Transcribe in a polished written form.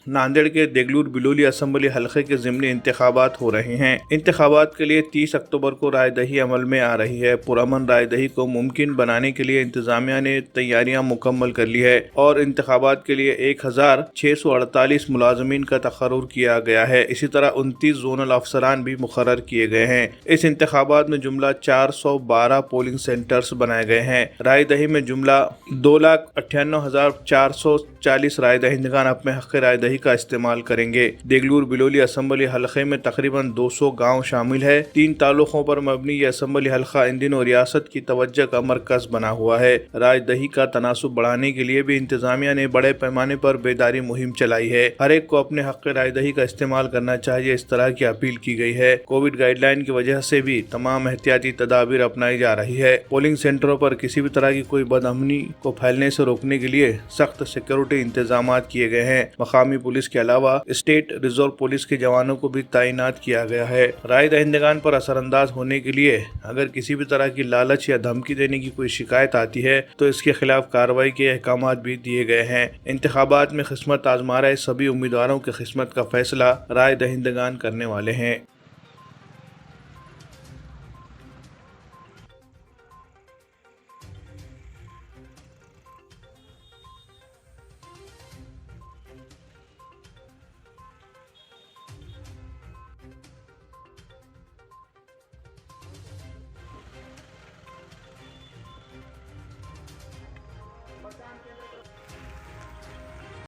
नांदेड़ के देगलूर बिलोली असम्बली हलके के ज़िमनी इंतखाबात हो रहे हैं। इंतखाबात के लिए 30 अक्टूबर को रायदही अमल में आ रही है। पुरअमन रायदही को मुमकिन बनाने के लिए इंतजामिया ने तैयारियां मुकम्मल कर ली है और इंतखाबात के लिए 1648 मुलाजमीन का तकर्रुर किया गया है। इसी तरह 29 जोनल अफसरान भी मुकर्रर किए गए हैं। इस इंतखाबात में जुमला 412 पोलिंग सेंटर्स बनाए गए हैं। रायदही में जुमला 2,98,440 राय दहिंदगान अपने हक़ रायदही का इस्तेमाल करेंगे। देगलूर बिलोली असम्बली हलके में तकरीबन 200 गाँव शामिल है। 3 तालुकों पर मबनी ये असम्बली हलका इन दिनों रियासत की तवज्जो का मरकज बना हुआ है। रायदही का तनासुब बढ़ाने के लिए भी इंतजामिया ने बड़े पैमाने पर बेदारी मुहिम चलाई है। हर एक को अपने हक़ रायदही का इस्तेमाल करना चाहिए, इस तरह की अपील की गई है। कोविड गाइडलाइन की वजह से भी तमाम एहतियाती तदाबीर अपनाई जा रही है। पोलिंग सेंटरों पर किसी भी तरह की कोई बदअमनी को फैलने से रोकने के लिए सख्त सिक्योरिटी इंतजाम किए गए हैं। मकामी पुलिस के अलावा स्टेट रिजर्व पुलिस के जवानों को भी तैनात किया गया है। राय दहिंदगान पर असरअंदाज होने के लिए अगर किसी भी तरह की लालच या धमकी देने की कोई शिकायत आती है तो इसके खिलाफ कार्रवाई के अहकाम भी दिए गए हैं। इंतखाबात में किस्मत आजमा रहे सभी उम्मीदवारों की किस्मत का फैसला राय दहिंदगान करने वाले हैं।